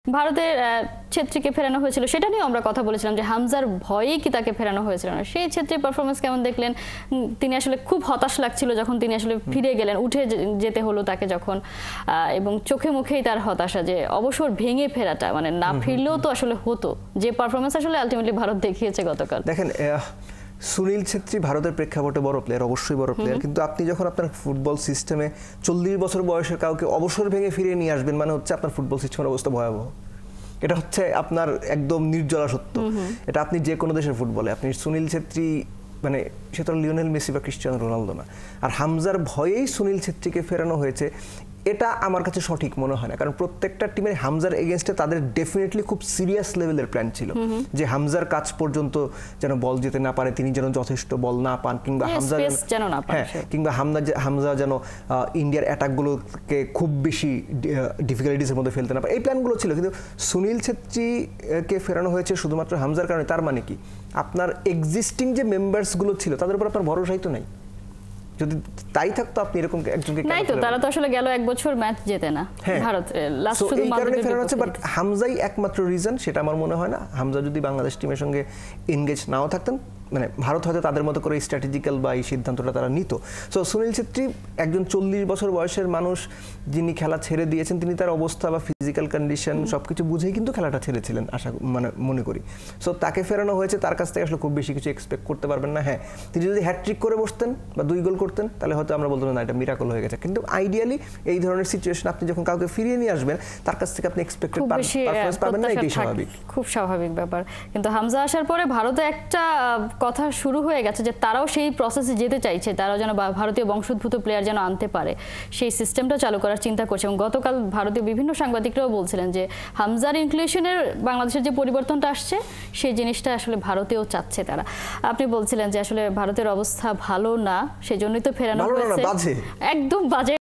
ভারতের ছেত্রীকে ফেরানো হয়েছিল সেটা নিয়ে আমরা কথা বলেছিলাম যে হামজার ভয়েই কি তাকে ফেরানো হয়েছিল না। সেই ছেত্রীর পারফরমেন্স কেমন দেখলেন? তিনি আসলে খুব হতাশ লাগছিল যখন তিনি আসলে ফিরে গেলেন, উঠে যেতে হলো তাকে যখন, এবং চোখে মুখেই তার হতাশা যে অবসর ভেঙে ফেরাটা, মানে না ফিরলেও তো আসলে হতো, যে পারফরমেন্স আসলে আলটিমেটলি ভারত দেখিয়েছে গতকাল। দেখেন, সুনীল ছেত্রী ভারতের প্রেক্ষাপটে বড় প্লেয়ার, অবশ্যই বড় প্লেয়ার, কিন্তু আপনি যখন আপনার ফুটবল সিস্টেমে 40 বছর বয়সের কাউকে অবসর ভেঙে ফিরিয়ে নিয়ে আসবেন, মানে হচ্ছে আপনার ফুটবল সিস্টেমের অবস্থা ভয়াবহ। এটা হচ্ছে আপনার একদম নির্জলা সত্য। এটা আপনি যে কোনো দেশের ফুটবলে আপনি সুনীল ছেত্রী, মানে সে তো লিওনেল মেসি বা ক্রিস্টিয়ানো রোনালদো না। আর হামজার ভয়েই সুনীল ছেত্রীকে ফেরানো হয়েছে, এটা আমার কাছে সঠিক মনে হয় না। কারণ প্রত্যেকটা টিমের হামজার এগেনস্টে তাদের ডেফিনেটলি খুব সিরিয়াস লেভেলের প্ল্যান ছিল যে হামজার কাছ পর্যন্ত যেন বল যেতে না পারে, তিনি যেন যথেষ্ট বল না পান, কিংবা হামজা যেন না পান, কিংবা হামজা যেন ইন্ডিয়ার অ্যাটাকগুলোকে খুব বেশি ডিফিকাল্টিসের মধ্যে ফেলতে না পারে, এই প্ল্যানগুলো ছিল। কিন্তু সুনীল ছেত্রীকে ফেরানো হয়েছে শুধুমাত্র হামজার কারণে। তার মানে কি আপনার এক্সিস্টিং যে মেম্বার্সগুলো ছিল তাদের উপর আপনার ভরসাই তো নাই। যদি তাই থাকতো আপনি এরকম একজনকে নাই তো, তারা তো আসলে গেল এক বছর ম্যাচ জেতে না ভারত, লাস্ট শুধু মালদ্বীপের ফেরানো হচ্ছে। বাট হামজাই একমাত্র রিজন, সেটা আমার মনে হয় না। হামজা যদি বাংলাদেশ টিমের সঙ্গে এনগেজ নাও থাকতেন, মানে ভারত হয়তো তাদের মতো করে স্ট্র্যাটেজিক্যাল বা এই সিদ্ধান্তটা তারা নিত। সো সুনীল ছেত্রী একজন 40 বছর বয়সের মানুষ, যিনি খেলা ছেড়ে দিয়েছেন, তিনি তার অবস্থা বা ফিজিক্যাল কন্ডিশন সবকিছু বুঝেই কিন্তু খেলাটা ছেড়েছিলেন, মানে মনে করি। সো তাকে ফেরানো হয়েছে, তার কাছ থেকে আসলে খুব বেশি কিছু এক্সপেক্ট করতে পারবেন না। হ্যাঁ, তিনি যদি হ্যাটট্রিক করে বসতেন বা 2 গোল করতেন, তাহলে হয়তো আমরা বলতাম না এটা মিরাকল হয়ে গেছে। কিন্তু আইডিয়ালি এই ধরনের সিচুয়েশন আপনি যখন কাউকে ফিরিয়ে নিয়ে আসবেন, তার কাছ থেকে আপনি এক্সপেক্টেড পারফরম্যান্স পাবেন না, এটাই স্বাভাবিক, খুব স্বাভাবিক ব্যাপার। কিন্তু হামজা আসার পরে ভারতে একটা কথা শুরু হয়ে গেছে যে তারাও সেই প্রসেসে যেতে চাইছে, তারাও যেন ভারতীয় বংশোদ্ভূত প্লেয়ার যেন আনতে পারে, সেই সিস্টেমটা চালু করার চিন্তা করছে। এবং গতকাল ভারতীয় বিভিন্ন সাংবাদিকরাও বলছিলেন যে হামজার ইনক্লুশনের বাংলাদেশের যে পরিবর্তনটা আসছে, সেই জিনিসটা আসলে ভারতেও চাচ্ছে তারা। আপনি বলছিলেন যে আসলে ভারতের অবস্থা ভালো না, সেজন্যই তো ফেরানো হয়েছে, একদম বাজে